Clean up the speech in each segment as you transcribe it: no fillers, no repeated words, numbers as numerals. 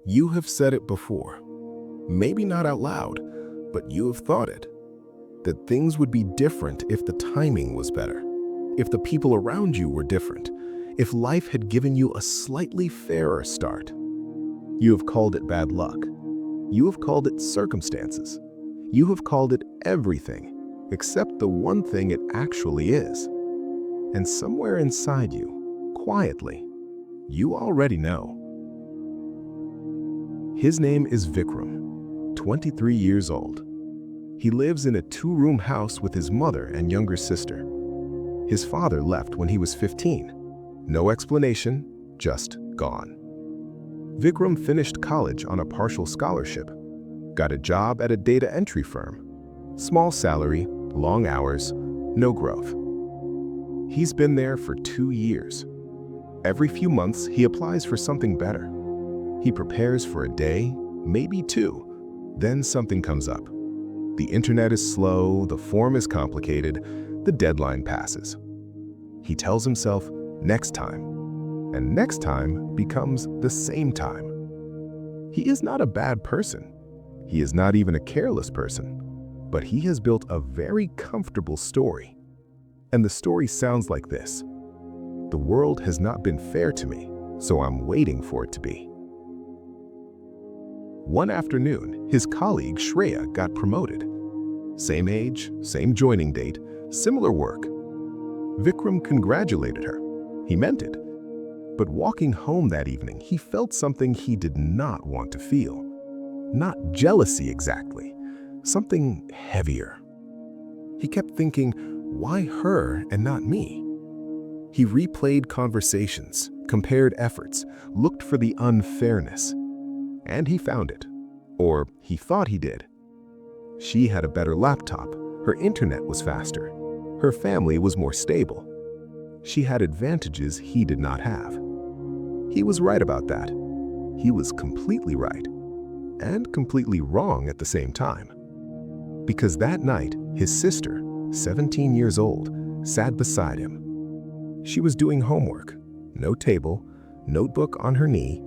You have said it before, maybe not out loud, but you have thought it, that things would be different if the timing was better, if the people around you were different, if life had given you a slightly fairer start. You have called it bad luck. You have called it circumstances. You have called it everything except the one thing it actually is. And somewhere inside you, quietly, you already know. His name is Vikram, 23 years old. He lives in a 2-room house with his mother and younger sister. His father left when he was 15. No explanation, just gone. Vikram finished college on a partial scholarship, got a job at a data entry firm. Small salary, long hours, no growth. He's been there for 2 years. Every few months, he applies for something better. He prepares for a day, maybe 2. Then something comes up. The internet is slow, the form is complicated, the deadline passes. He tells himself, next time. And next time becomes the same time. He is not a bad person. He is not even a careless person. But he has built a very comfortable story. And the story sounds like this. The world has not been fair to me, so I'm waiting for it to be. One afternoon, his colleague Shreya got promoted. Same age, same joining date, similar work. Vikram congratulated her. He meant it. But walking home that evening, he felt something he did not want to feel. Not jealousy exactly, something heavier. He kept thinking, why her and not me? He replayed conversations, compared efforts, looked for the unfairness. And he found it. Or he thought he did. She had a better laptop, her internet was faster, her family was more stable. She had advantages he did not have. He was right about that. He was completely right. And completely wrong at the same time. Because that night, his sister, 17 years old, sat beside him. She was doing homework. No table, notebook on her knee,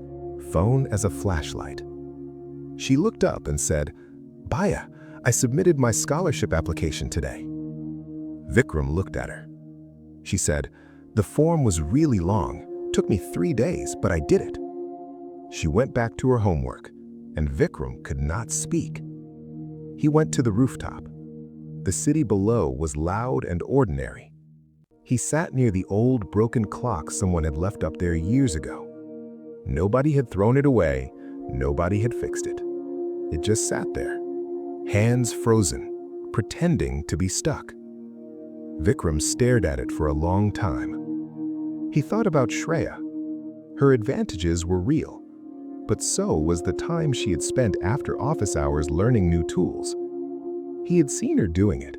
phone as a flashlight. She looked up and said, "Baya, I submitted my scholarship application today." Vikram looked at her. She said, "The form was really long. Took me 3 days, but I did it." She went back to her homework, and Vikram could not speak. He went to the rooftop. The city below was loud and ordinary. He sat near the old broken clock someone had left up there years ago. Nobody had thrown it away, nobody had fixed it. It just sat there, hands frozen, pretending to be stuck. Vikram stared at it for a long time. He thought about Shreya. Her advantages were real, but so was the time she had spent after office hours learning new tools. He had seen her doing it.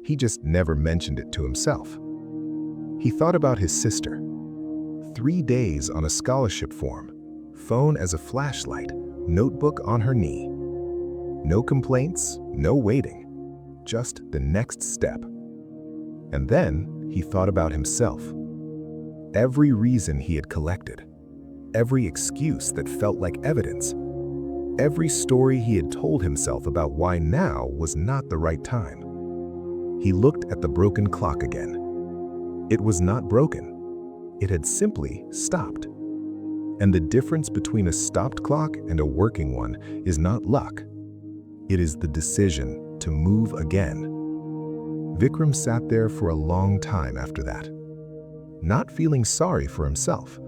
He just never mentioned it to himself. He thought about his sister. 3 days on a scholarship form, phone as a flashlight, notebook on her knee. No complaints, no waiting, just the next step. And then he thought about himself. Every reason he had collected, every excuse that felt like evidence, every story he had told himself about why now was not the right time. He looked at the broken clock again. It was not broken. It had simply stopped. And the difference between a stopped clock and a working one is not luck. It is the decision to move again. Vikram sat there for a long time after that, not feeling sorry for himself,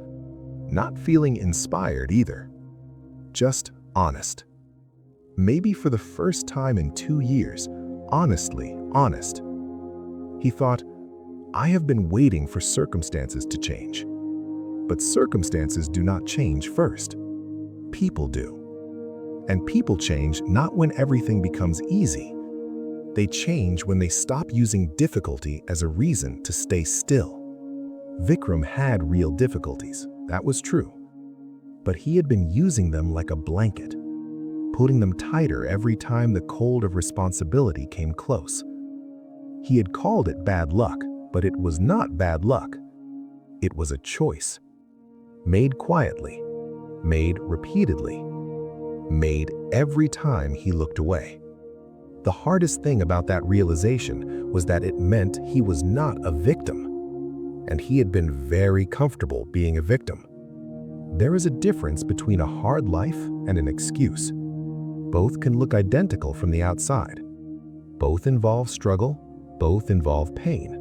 not feeling inspired either, just honest. Maybe for the first time in 2 years, honestly honest. He thought, I have been waiting for circumstances to change. But circumstances do not change first. People do. And people change not when everything becomes easy. They change when they stop using difficulty as a reason to stay still. Vikram had real difficulties, that was true. But he had been using them like a blanket, putting them tighter every time the cold of responsibility came close. He had called it bad luck, but it was not bad luck. It was a choice. Made quietly, made repeatedly, made every time he looked away. The hardest thing about that realization was that it meant he was not a victim, and he had been very comfortable being a victim. There is a difference between a hard life and an excuse. Both can look identical from the outside. Both involve struggle, both involve pain.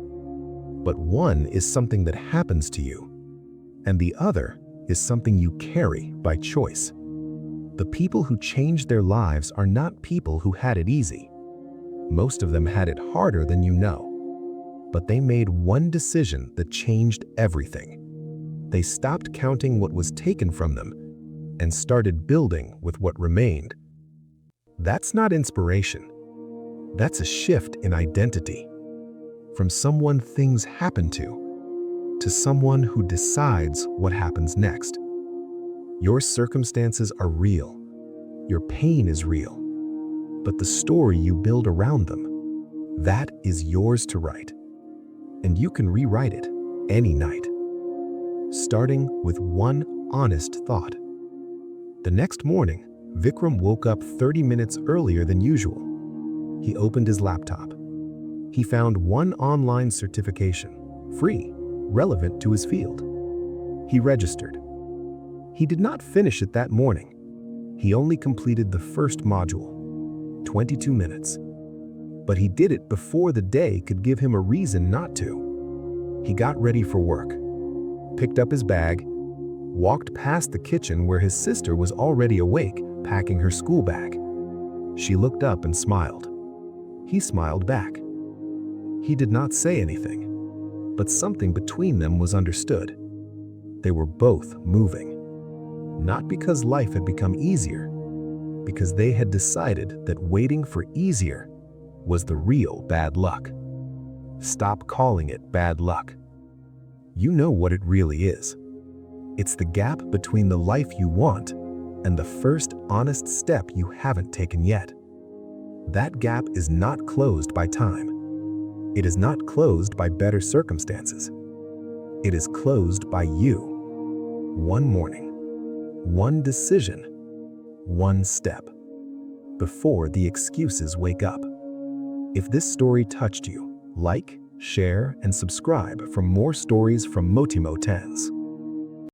But one is something that happens to you, and the other is something you carry by choice. The people who changed their lives are not people who had it easy. Most of them had it harder than you know. But they made one decision that changed everything. They stopped counting what was taken from them and started building with what remained. That's not inspiration. That's a shift in identity. From someone things happen to someone who decides what happens next. Your circumstances are real. Your pain is real. But the story you build around them, that is yours to write. And you can rewrite it any night. Starting with one honest thought. The next morning, Vikram woke up 30 minutes earlier than usual. He opened his laptop. He found one online certification, free, relevant to his field. He registered. He did not finish it that morning. He only completed the first module, 22 minutes. But he did it before the day could give him a reason not to. He got ready for work, picked up his bag, walked past the kitchen where his sister was already awake, packing her school bag. She looked up and smiled. He smiled back. He did not say anything, but something between them was understood. They were both moving. Not because life had become easier, because they had decided that waiting for easier was the real bad luck. Stop calling it bad luck. You know what it really is. It's the gap between the life you want and the first honest step you haven't taken yet. That gap is not closed by time. It is not closed by better circumstances. It is closed by you. One morning, one decision, one step, before the excuses wake up. If this story touched you, like, share, and subscribe for more stories from Motimo 10s.